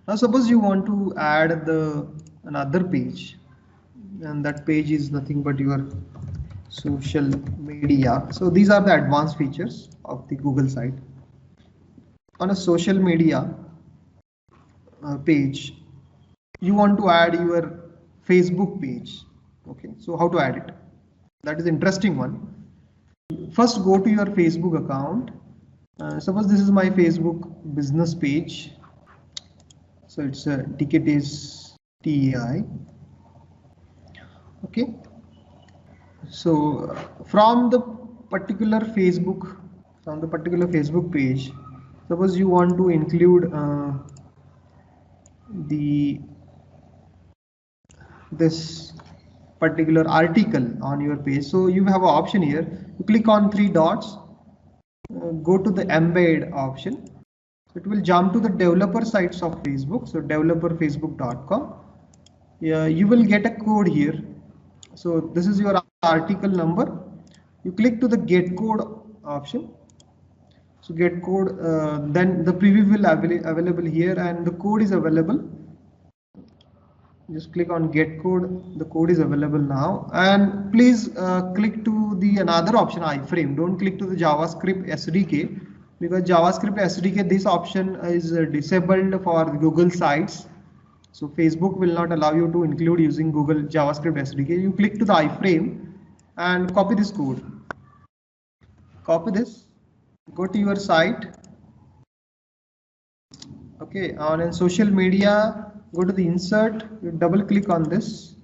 Now suppose you want to add the another page, and that page is nothing but your social media. So these are the advanced features of the Google site. On a social media page, you want to add your Facebook page. Okay, so how to add it? That is interesting one. First go to your Facebook account. Suppose this is my Facebook business page. So it's a ticket is TEI. Okay. So from the particular Facebook page, suppose you want to include this particular article on your page. So you have an option here. You click on three dots, go to the embed option. So it will jump to the developer sites of Facebook. So developerfacebook.com. Yeah, you will get a code here. So this is your article number. You click to the get code option. So get code, then the preview will available here, and the code is available. Just click on get code. The code is available now, and please click to the another option, iframe. Don't click to the JavaScript SDK, because JavaScript SDK, this option is disabled for Google sites. So Facebook will not allow you to include using Google JavaScript SDK. You click to the iframe and copy this code. Copy this, go to your site. Okay, on social media, go to the insert, you double click on this,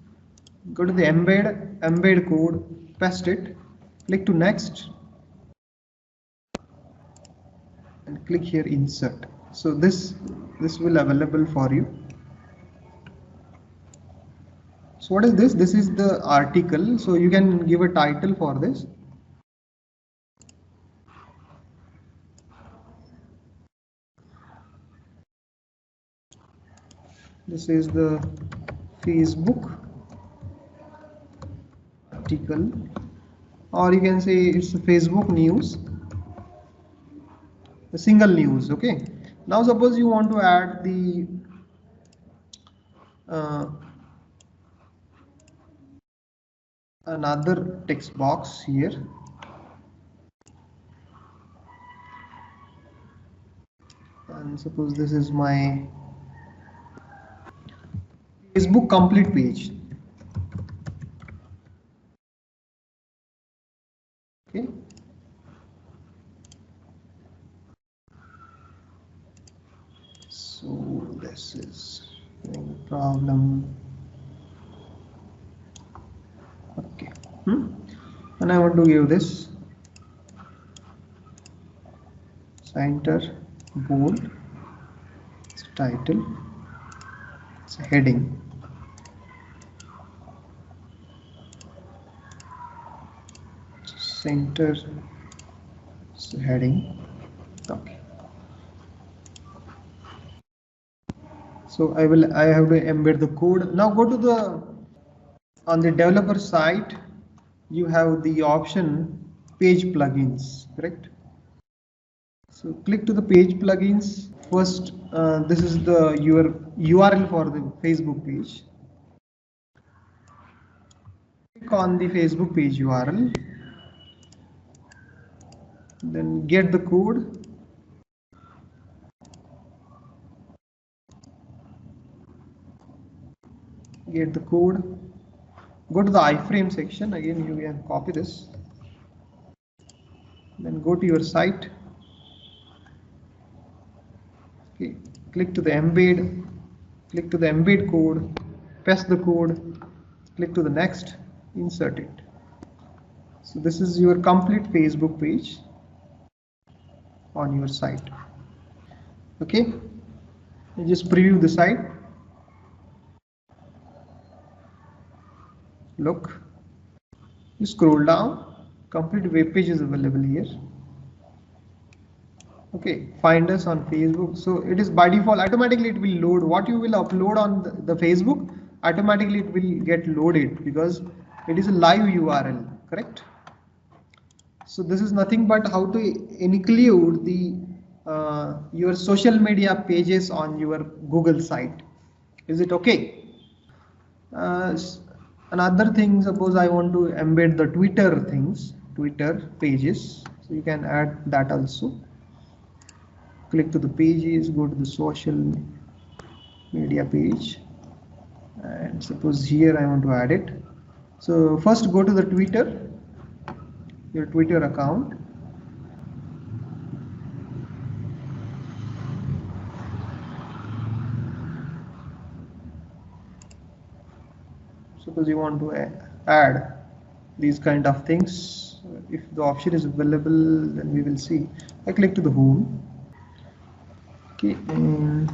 go to the embed code, paste it, click to next, and click here insert. So this will available for you. So what is this? This is the article. So you can give a title for this. This is the Facebook article, or you can say it's a Facebook news, a single news. Okay. Now suppose you want to add the another text box here. And suppose this is my Facebook complete page. Okay. So this is no problem. Okay. And I want to give this center, bold, it's title, it's a heading. Center, so heading. Okay. So I have to embed the code. Now go to the on the developer site. You have the option page plugins, correct? So click to the page plugins. First, this is your URL for the Facebook page. Click on the Facebook page URL. Then get the code. Get the code. Go to the iframe section. Again, you can copy this. Then go to your site. Okay. Click to the embed. Click to the embed code. Paste the code. Click to the next. Insert it. So this is your complete Facebook page on your site. Okay, you just preview the site. Look, you scroll down, complete web page is available here. Okay, find us on Facebook. So it is by default, automatically it will load what you will upload on the Facebook, automatically it will get loaded because it is a live URL, correct? So this is nothing but how to include the your social media pages on your Google site. Is it okay? Another thing, suppose I want to embed the Twitter things, Twitter pages, so you can add that also. Click to the pages, go to the social media page, and suppose here I want to add it. So first go to the Twitter, your Twitter account. Suppose you want to add these kind of things. If the option is available, then we will see. I click to the home. Okay, and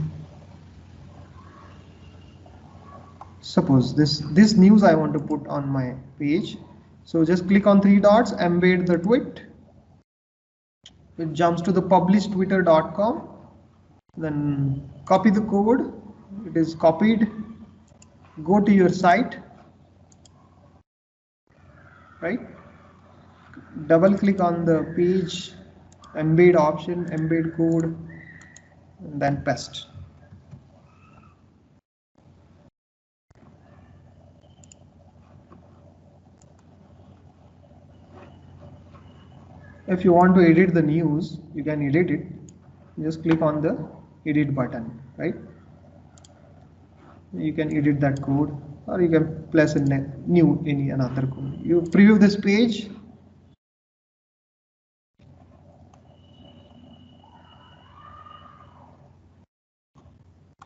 suppose this news I want to put on my page. So just click on three dots, embed the tweet. It jumps to the publishtwitter.com. Then copy the code. It is copied. Go to your site. Right? Double click on the page embed option, embed code, and then paste. If you want to edit the news, you can edit it. Just click on the edit button, right? You can edit that code, or you can place a new any another code. You preview this page.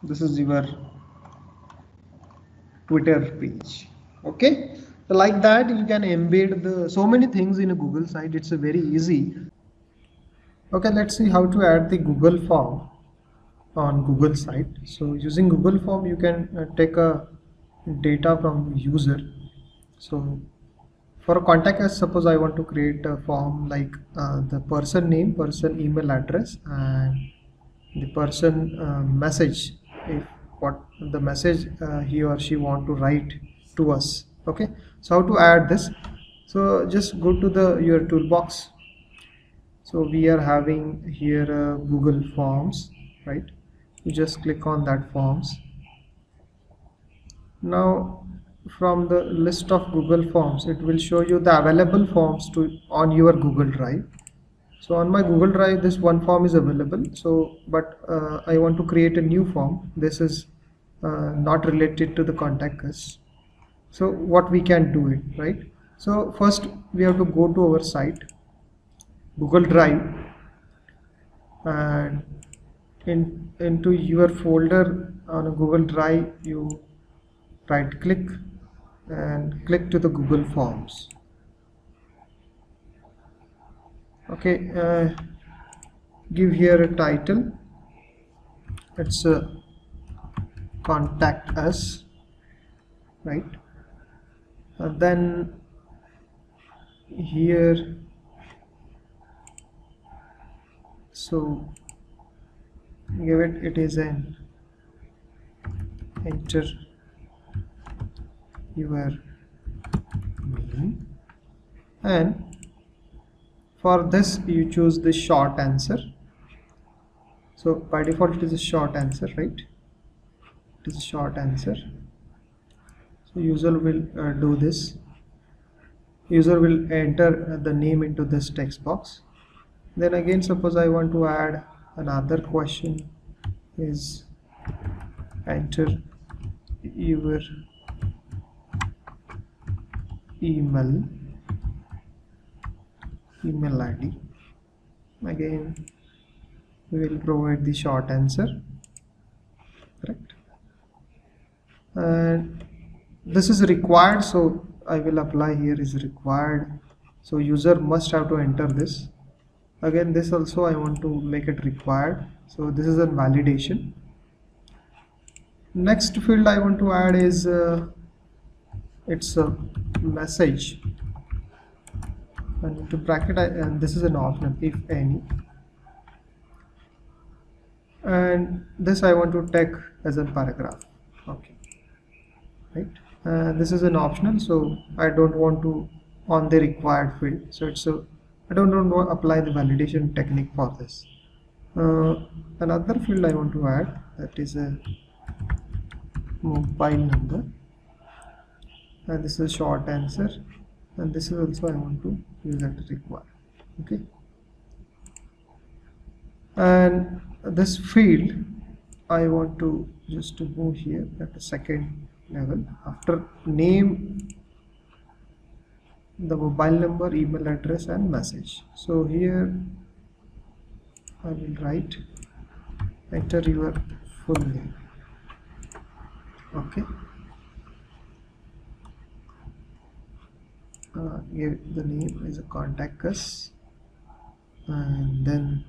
This is your Twitter page. Okay, so like that you can embed the so many things in a Google site. It's a very easy. Okay, let's see how to add the Google form on Google site. So using Google form, you can take a data from user. So for a contact us, suppose I want to create a form like the person name, person email address, and the person message, if what the message he or she want to write to us. Okay, so how to add this? So just go to your toolbox. So we are having here Google Forms, right? You just click on that forms. Now from the list of Google Forms, it will show you the available forms on your Google Drive. So on my Google Drive, this one form is available. So, but I want to create a new form. This is not related to the contact us. So what we can do it, right? So first we have to go to our site, Google Drive, and into your folder on a Google Drive, you right click and click to the Google Forms. Okay, give here a title. It's contact us, right? Then here, so give it is an enter your name, and for this you choose the short answer. So by default it is a short answer, right? It is a short answer. So user will do this. User will enter the name into this text box. Then again, suppose I want to add another question, is enter your email ID. Again we will provide the short answer, correct? And this is required, so I will apply here is required. So user must have to enter this. Again, this also I want to make it required, so this is a validation. Next field I want to add is it's a message, and to bracket and this is an optional, if any, and this I want to take as a paragraph. Okay, right? This is an optional, so I don't want to on the required field, so it's a I don't want to apply the validation technique for this. Another field I want to add, that is a mobile number, and this is a short answer, and this is also I want to use that require. Okay, and this field I want to just move here at the second level. After name, the mobile number, email address and message. So here I will write, enter your full name. Okay, here the name is a contact us, and then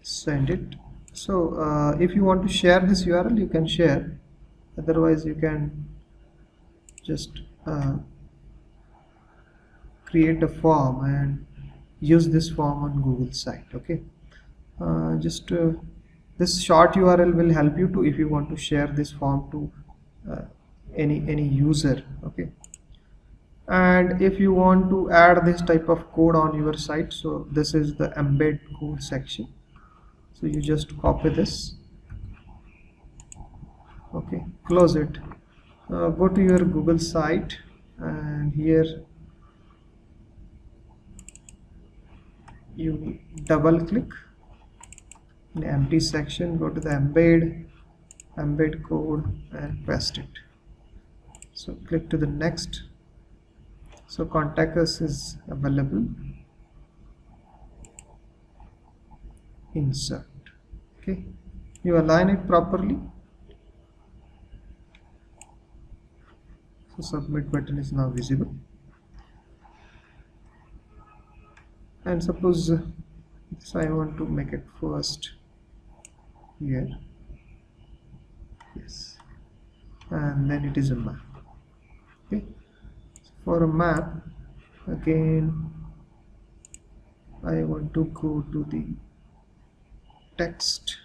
send it. So if you want to share this URL, you can share, otherwise you can just create a form and use this form on Google site. Okay, this short URL will help you to, if you want to share this form to any user. Okay, and if you want to add this type of code on your site, so this is the embed code section. So you just copy this, okay, close it, go to your Google site, and here you double click in the empty section, go to the embed code and paste it. So click to the next. So contact us is available, insert. Okay, you align it properly. So submit button is now visible, and suppose this I want to make it first here, yes, and then it is a map. Okay, so for a map, again I want to go to the text.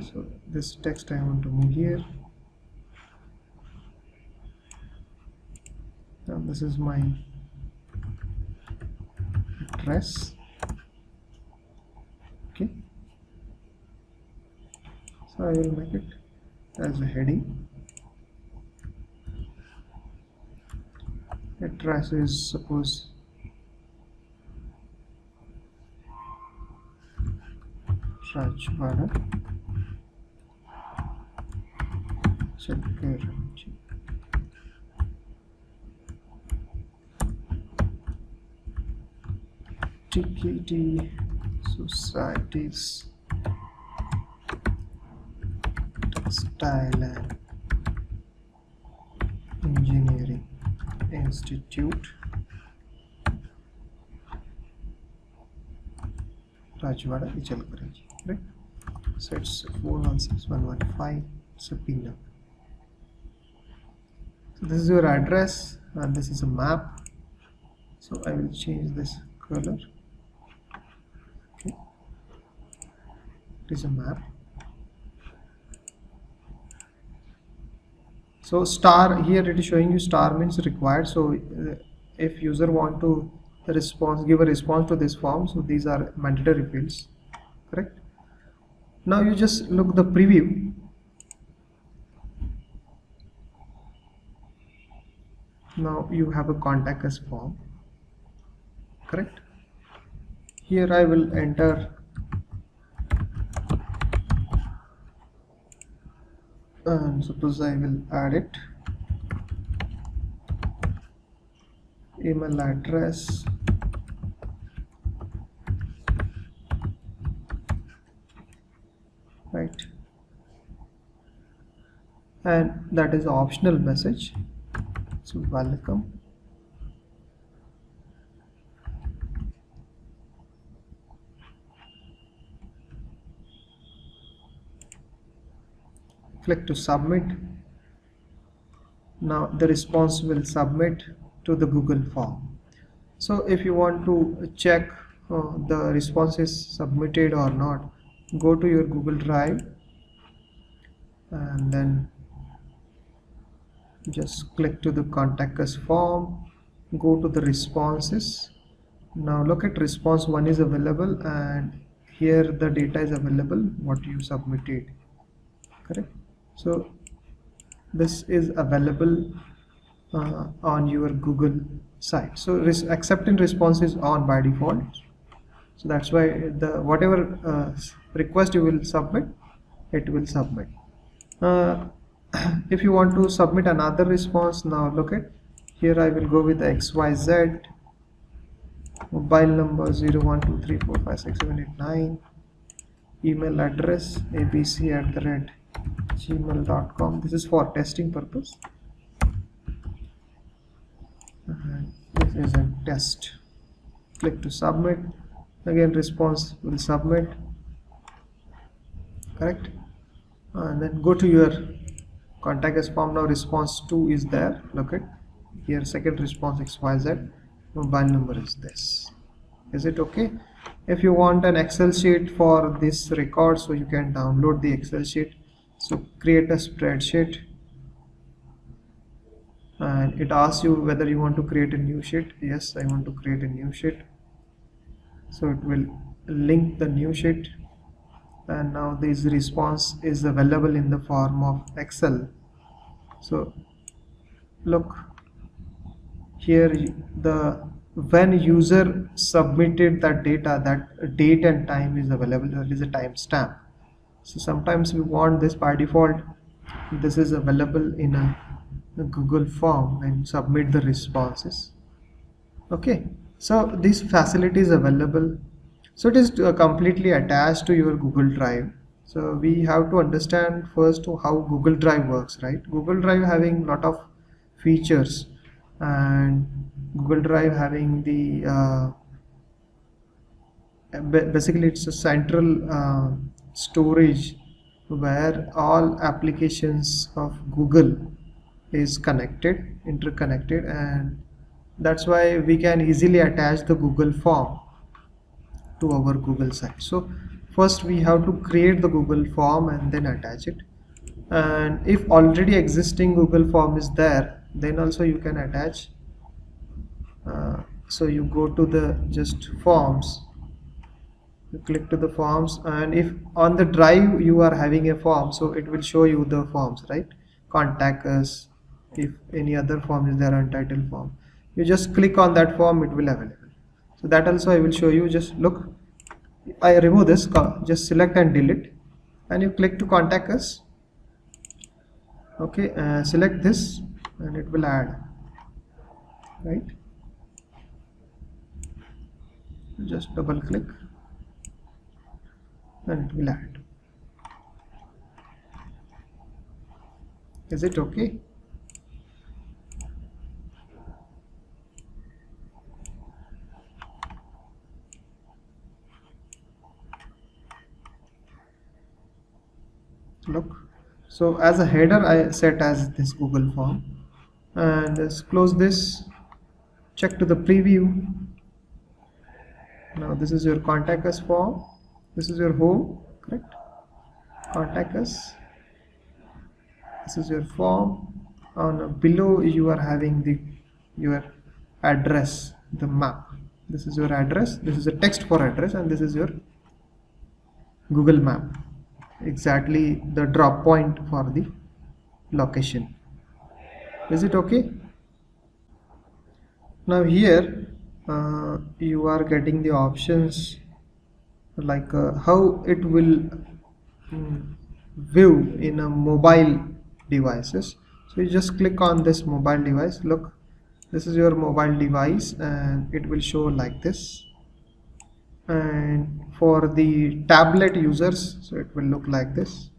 So this text I want to move here. Now this is my address. Okay, so I will make it as a heading. Address is suppose Rajwada, Chalkaranji. TKT Societies Textile and Engineering Institute, Rajwada, Chalkaranji, right? So it's 416115. It's a pin number. So this is your address, and this is a map. So I will change this color. Okay, it is a map. So star, here it is showing you star means required. So if user want to give a response to this form, so these are mandatory fields, correct? Now you just look the preview. Now you have a contact us form, correct? Here I will enter and suppose I will add it, email address, right, and that is optional message. So welcome. Click to submit. Now the response will submit to the Google form. So if you want to check the response is submitted or not, go to your Google Drive and then just click to the contact us form, go to the responses. Now look at response 1 is available, and here the data is available what you submitted, correct? So this is available on your Google site. So accepting response is on by default, so that's why the whatever request you will submit, it will submit. If you want to submit another response, now look at here, I will go with XYZ, mobile number 0123456789, email address abc@gmail.com. This is for testing purpose, and this is a test. Click to submit. Again response will submit, correct? And then go to your contact us form. Now response 2 is there, look at here, second response XYZ, mobile number is this. Is it okay? If you want an Excel sheet for this record, so you can download the Excel sheet. So create a spreadsheet, and it asks you whether you want to create a new sheet. Yes, I want to create a new sheet, so it will link the new sheet, and now this response is available in the form of Excel. So look here, when user submitted that data, that date and time is available, that is a timestamp. So sometimes we want this by default, this is available in a Google form and submit the responses. Okay, so this facility is available. So it is completely attached to your Google Drive. So we have to understand first how Google Drive works, right? Google Drive having lot of features, and Google Drive having the basically it's a central storage where all applications of Google is interconnected, and that's why we can easily attach the Google form to our Google site. So first we have to create the Google form and then attach it, and if already existing Google form is there, then also you can attach. So you go to the just forms, you click to the forms, and if on the drive you are having a form, so it will show you the forms, right? Contact us, if any other form is there, untitled form, you just click on that form, it will available. So that also I will show you. Just look, I remove this, just select and delete, and you click to contact us. Okay, select this and it will add, right? Just double click and it will add. Is it okay? Look, so as a header I set as this Google form, and let's close this, check to the preview. Now this is your contact us form, this is your home, correct? Contact us, this is your form. On below you are having your address, the map. This is your address, this is a text for address, and this is your Google map, exactly the drop point for the location. Is it okay? Now here you are getting the options like how it will view in a mobile devices. So you just click on this mobile device. Look, this is your mobile device and it will show like this. And for the tablet users, so it will look like this.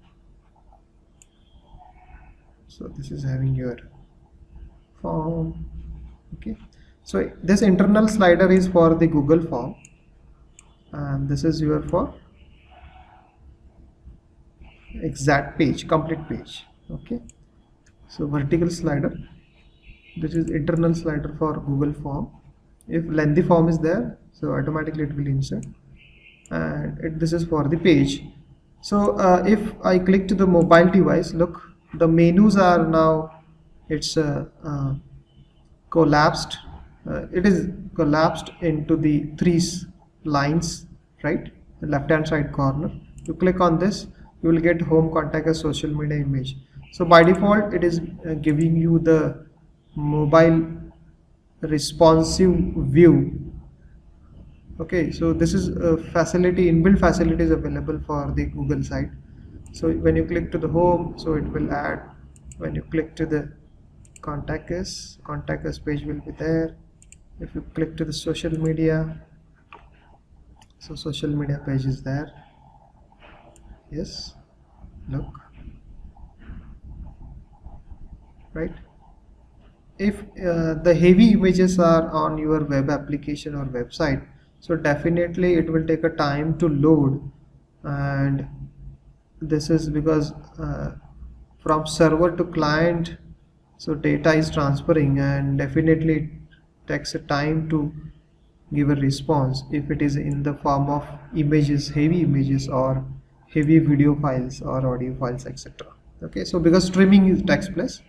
So this is having your form. Okay, so this internal slider is for the Google form, and this is your for exact page, complete page. Okay, so vertical slider, this is internal slider for Google form. If lengthy form is there, so automatically it will insert, and this is for the page. So if I click to the mobile device, look, the menus are now, it's collapsed. It is collapsed into the lines, right? The left hand side corner. You click on this, you will get home, contact us, social media, image. So by default, it is giving you the mobile responsive view. Okay, so this is a facility, inbuilt facility is available for the Google site. So when you click to the home, so it will add. When you click to the contact us page will be there. If you click to the social media, so social media page is there. Yes, look, right? If the heavy images are on your web application or website, so definitely it will take a time to load, and this is because from server to client, so data is transferring, and definitely it takes a time to give a response if it is in the form of images, heavy images, or heavy video files or audio files, etc. Okay, so because streaming takes place,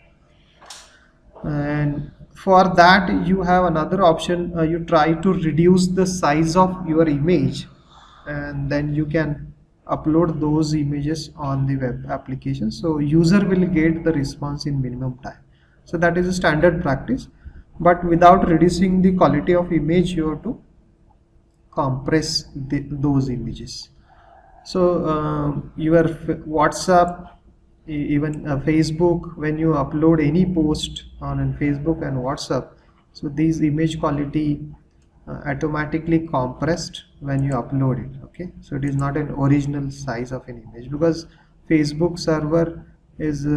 and for that you have another option. You try to reduce the size of your image, and then you can upload those images on the web application, so user will get the response in minimum time. So that is a standard practice, but without reducing the quality of image, you have to compress those images. So your WhatsApp, even Facebook, when you upload any post on Facebook and WhatsApp, so these image quality automatically compressed when you upload it. Okay, so it is not an original size of an image, because Facebook server is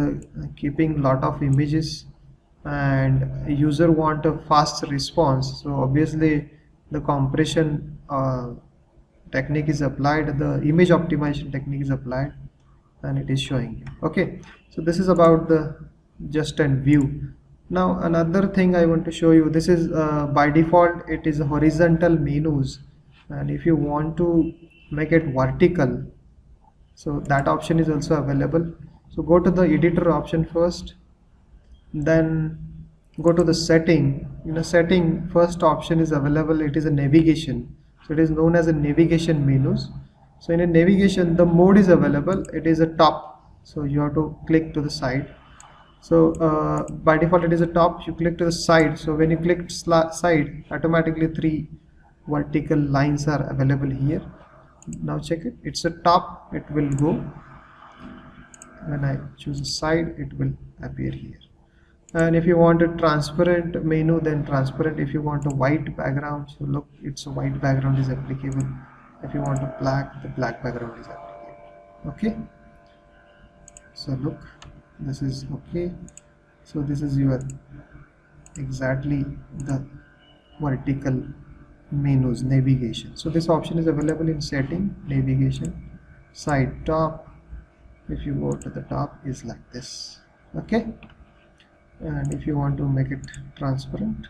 keeping lot of images, and user want a fast response, so obviously the compression technique is applied, the image optimization technique is applied, and it is showing you. Okay, so this is about the just and view. Now another thing I want to show you, this is by default it is horizontal menus, and if you want to make it vertical, so that option is also available. So go to the editor option first, then go to the setting. In a setting, first option is available, it is a navigation, so it is known as a navigation menus. So in a navigation, the mode is available, it is a top, so you have to click to the side. So by default it is a top, you click to the side, so when you click side, automatically 3 vertical lines are available here. Now check it, it's a top, it will go. When I choose a side, it will appear here. And if you want a transparent menu, then transparent. If you want a white background, so look, it's a white background is applicable. If you want a black, the black background is applicable. Okay, so look, this is okay. So this is your exactly the vertical menus navigation. So this option is available in setting, navigation, side, top. If you go to the top, is like this. Okay, and if you want to make it transparent,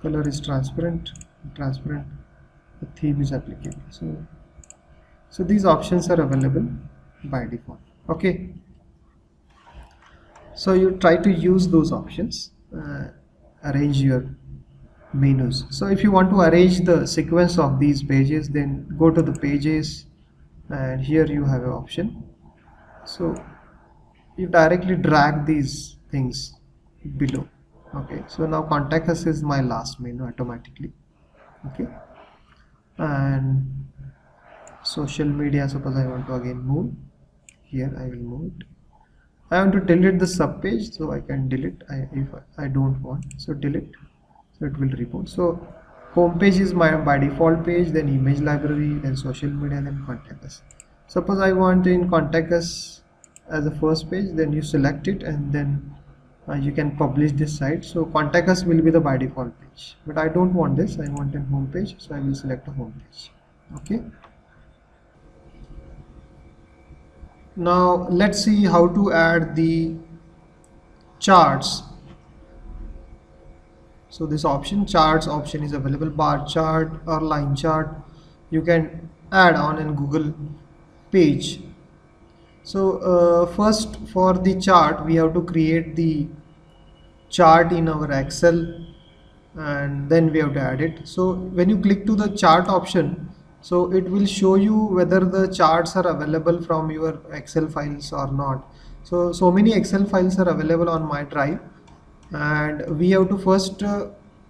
color is transparent, the theme is applicable. So these options are available by default. Okay, so you try to use those options, arrange your menus. So if you want to arrange the sequence of these pages, then go to the pages, and here you have an option. So you directly drag these things below. Okay, so now contact us is my last menu automatically. Okay, and social media, suppose I want to again move here, I will move it. I want to delete the sub page, so I can delete if I don't want, so delete, so it will report. So home page is my by default page, then image library, then social media, then contact us. Suppose I want in contact us as a first page, then you select it, and then you can publish this site. So contact us will be the by default page, but I don't want this, I want a home page, so I will select a home page. Okay, now let's see how to add the charts. So this option, charts option, is available, bar chart or line chart. You can add on a Google page So first, for the chart we have to create the chart in our Excel, and then we have to add it. So when you click to the chart option, so it will show you whether the charts are available from your Excel files or not. So many Excel files are available on my drive, and we have to first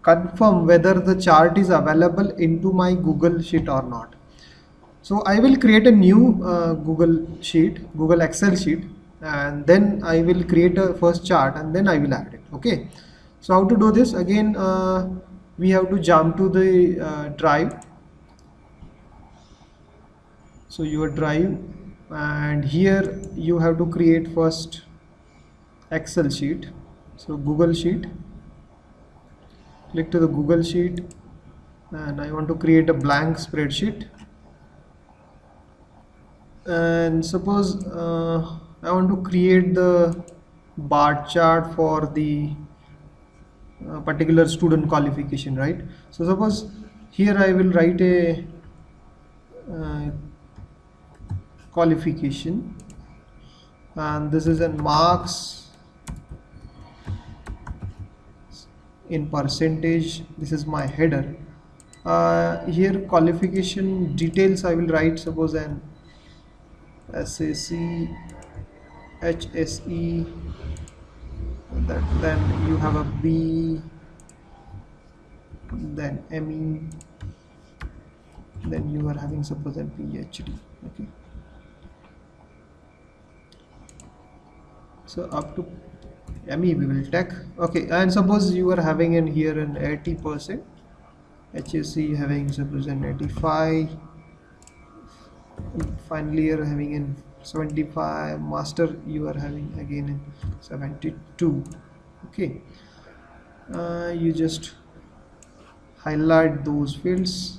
confirm whether the chart is available into my Google Sheet or not. So I will create a new Google Excel sheet, and then I will create a first chart, and then I will add it. Okay. So how to do this? Again, we have to jump to the drive. So your drive, and here you have to create first Excel sheet. So Google Sheet. Click to the Google Sheet, and I want to create a blank spreadsheet. And suppose I want to create the bar chart for the particular student qualification, right? So suppose here I will write a qualification, and this is in marks in percentage. This is my header. Here qualification details I will write, suppose an SAC, HSE, then you have a B, then ME, then you are having suppose a PhD. Okay, so up to ME we will take. Okay, and suppose you are having in here an 80%, HSC having suppose an 85, finally you are having in 75, master you are having again in 72. Okay, you just highlight those fields.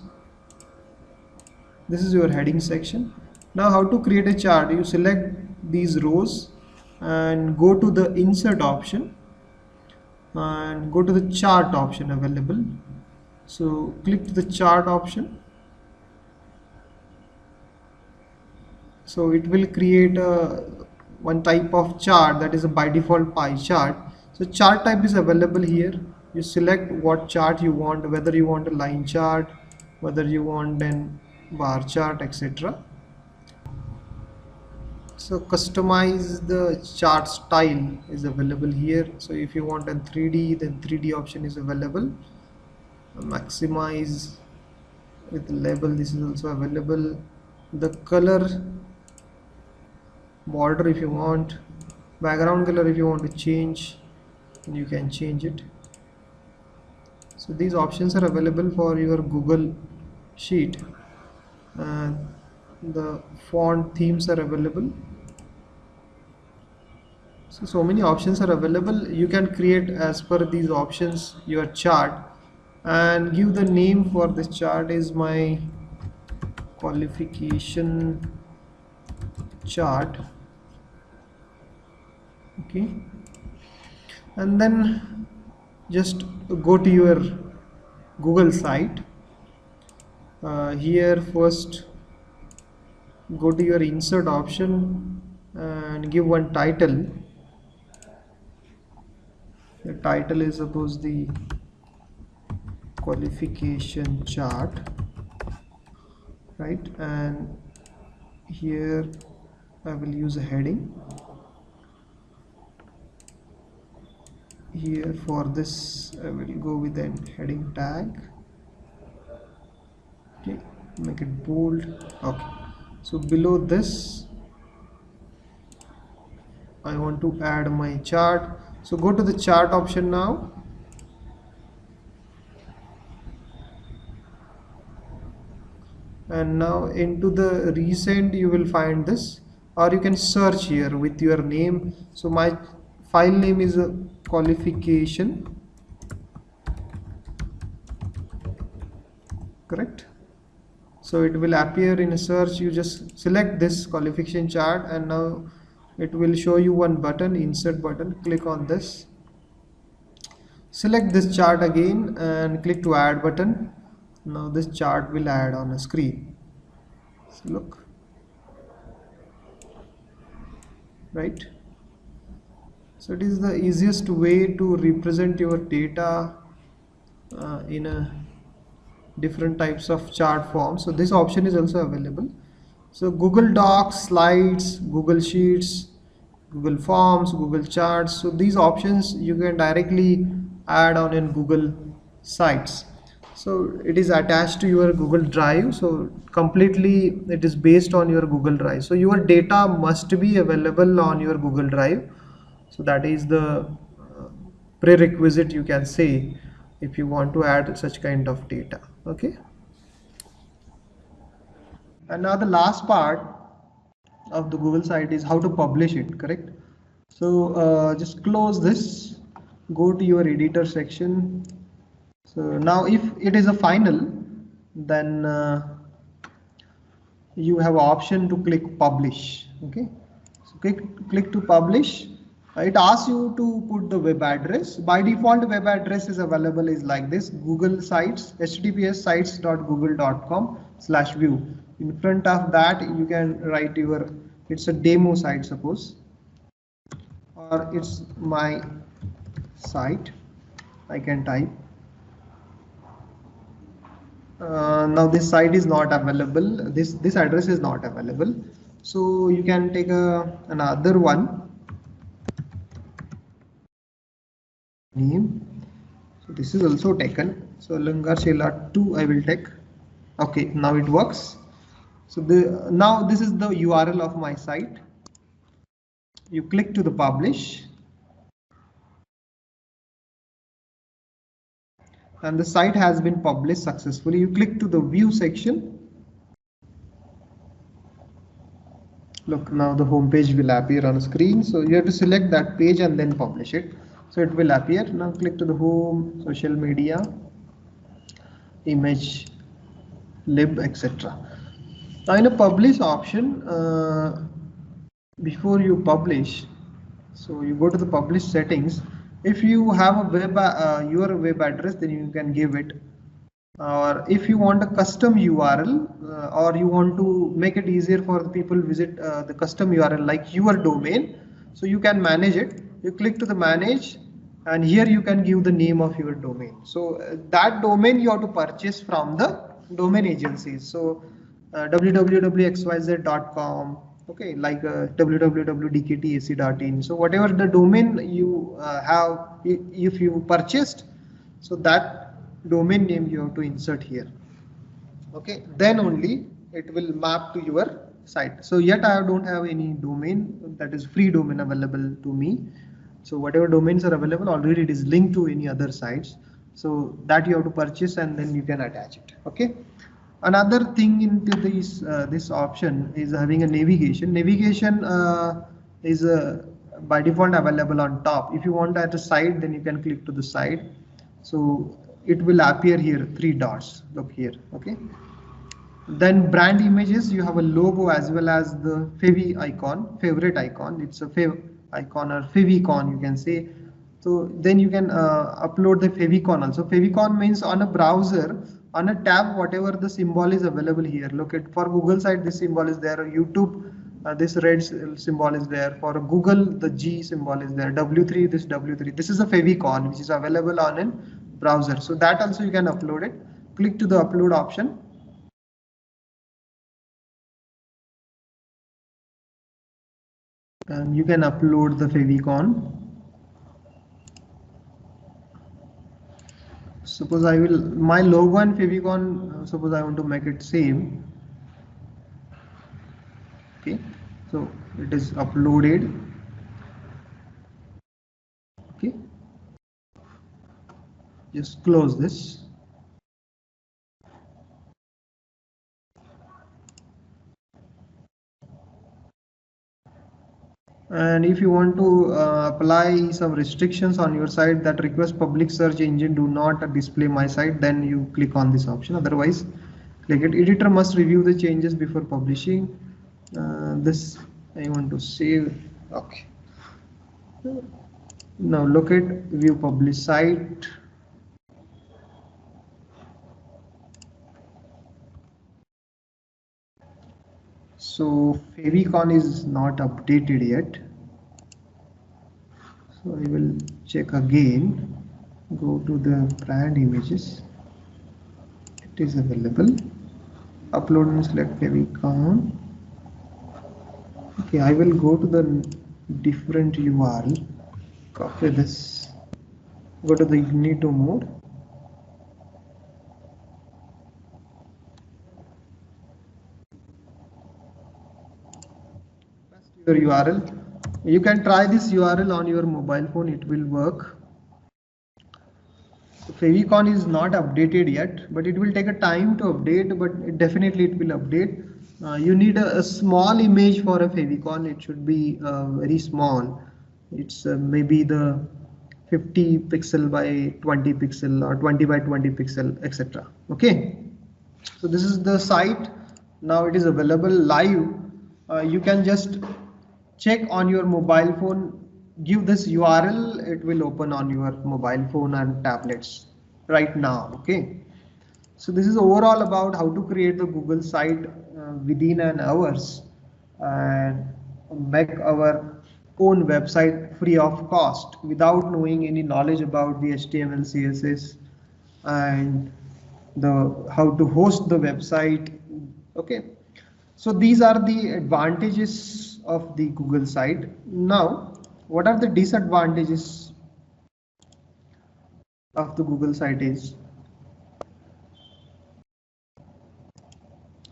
This is your heading section. Now how to create a chart? You select these rows and go to the insert option and go to the chart option available. So click the chart option. So it will create one type of chart, that is a by default pie chart. So chart type is available here. You select what chart you want, whether you want a line chart, whether you want an bar chart, etc. So customize the chart style is available here. So if you want a 3D, then 3D option is available. Maximize with the label, this is also available. The color, border if you want, background color if you want to change, you can change it. So these options are available for your Google Sheet, and the font themes are available. So many options are available. You can create as per these options your chart, and give the name for this chart is my qualification chart. Okay, and then just go to your Google site. Here first go to your insert option and give one title. The title is suppose the qualification chart, right? And here I will use a heading. Here for this I will go with an heading tag. Okay, make it bold. Okay, so below this I want to add my chart. So go to the chart option now, and now into the recent you will find this, or you can search here with your name. So my file name is a qualification, correct? So it will appear in a search. You just select this qualification chart, and now it will show you one button, insert button. Click on this, select this chart again and click to add button. Now this chart will add on a screen. So look, right? So it is the easiest way to represent your data in a different types of chart form. So this option is also available. So Google Docs, Slides, Google Sheets, Google Forms, Google Charts. So these options you can directly add on in Google Sites. So it is attached to your Google Drive. So completely it is based on your Google Drive. So your data must be available on your Google Drive. So that is the prerequisite, you can say, if you want to add such kind of data. Okay. And now the last part of the Google site is how to publish it, correct? So just close this, go to your editor section. So now if it is a final, then you have option to click publish. Okay, so click to publish. It asks you to put the web address. By default, web address is available is like this: Google Sites, https sites.google.com/view. In front of that, you can write your, it's a demo site, suppose, or it's my site. I can type. Now this site is not available. This address is not available. So you can take another one. Name. So this is also taken. So Langarshela 2 I will take. Okay, now it works. So now this is the URL of my site. You click to the publish, and the site has been published successfully. You click to the view section. Look, now the home page will appear on screen. So you have to select that page and then publish it. So it will appear. Now click to the home, social media, image, lib, etc. Now in a publish option, before you publish, so you go to the publish settings. If you have a your web address, then you can give it. Or if you want a custom URL, or you want to make it easier for the people visit the custom URL like your domain, so you can manage it. You click to the manage, and here you can give the name of your domain. So that domain you have to purchase from the domain agencies. So www.xyz.com, okay, like www.dktac.in. So whatever the domain you have, if you purchased, so that domain name you have to insert here. Okay, then only it will map to your site. So yet I don't have any domain, that is free domain available to me. So whatever domains are available already, it is linked to any other sites. So that you have to purchase and then you can attach it. Okay. Another thing into this option is having a navigation. Navigation is by default available on top. If you want at a side, then you can click to the side. So it will appear here, 3 dots. Look here. Okay. Then brand images, you have a logo as well as the favy icon, favorite icon. It's a fav icon or favicon, you can say. So then you can upload the favicon also. Favicon means on a browser, on a tab, whatever the symbol is available here. Look at, for Google site, this symbol is there. YouTube, this red symbol is there. For Google, the G symbol is there. W3, this W3. This is a favicon which is available on a browser. So that also you can upload it. Click to the upload option. And you can upload the favicon. Suppose I will, my logo and favicon, suppose I want to make it same. Okay, so it is uploaded. Okay, just close this. And if you want to apply some restrictions on your site that request public search engine do not display my site, then you click on this option. Otherwise, click it. Editor must review the changes before publishing. This I want to save. Okay. Now look at view publish site. So favicon is not updated yet. So I will check again, go to the brand images, it is available, upload and select favicon. Okay, I will go to the different URL, copy this, go to the incognito mode, your URL. You can try this URL on your mobile phone, it will work. Favicon is not updated yet, but it will take a time to update, but definitely it will update. You need a small image for a favicon. It should be very small. It's maybe the 50 pixel by 20 pixel or 20 by 20 pixel, etc. Okay, so this is the site. Now it is available live. You can just check on your mobile phone, give this URL, it will open on your mobile phone and tablets right now. Okay, so this is overall about how to create the Google site within an hours and make our own website free of cost without knowing any knowledge about the HTML, CSS and the how to host the website. Okay, so these are the advantages of the Google site. Now, what are the disadvantages of the Google site is?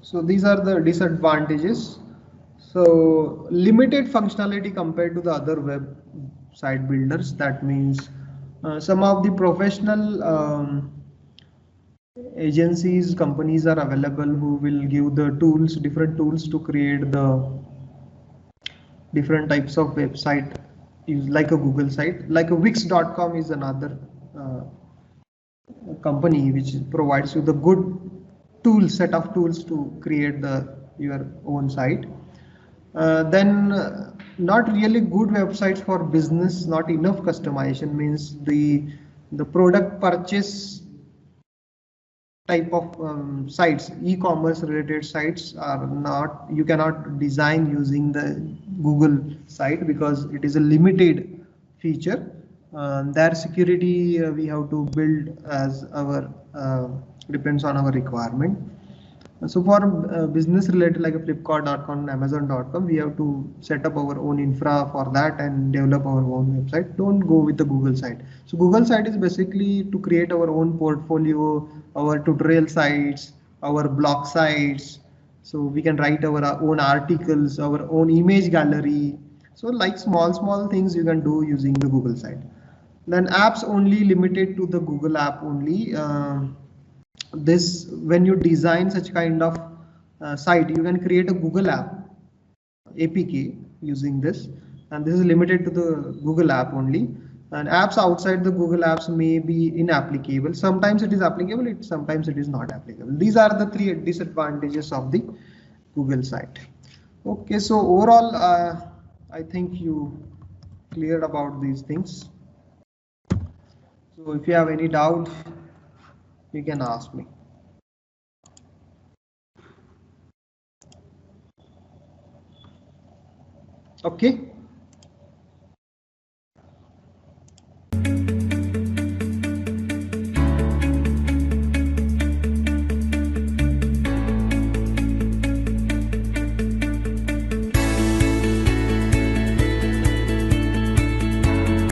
So these are the disadvantages. So limited functionality compared to the other website builders. That means some of the professional agencies, companies are available who will give the tools, different tools to create the different types of website, like a Google site, like a Wix.com is another company which provides you the good tool set of tools to create your own site. Then not really good websites for business, not enough customization, means the product purchase type of sites, e-commerce related sites are not, you cannot design using the Google site because it is a limited feature. Their security we have to build as our depends on our requirement. So for business related like a Flipkart.com, Amazon.com, we have to set up our own infra for that and develop our own website. Don't go with the Google site. So Google site is basically to create our own portfolio, our tutorial sites, our blog sites. So we can write our own articles, our own image gallery. So like small things you can do using the Google site. Then apps only limited to the Google app only. This when you design such kind of site, you can create a Google app APK using this, and this is limited to the Google app only, and apps outside the Google apps may be inapplicable. Sometimes it is applicable, sometimes it is not applicable. These are the three disadvantages of the Google site. Okay, so overall I think you cleared about these things. So if you have any doubt, you can ask me. Okay.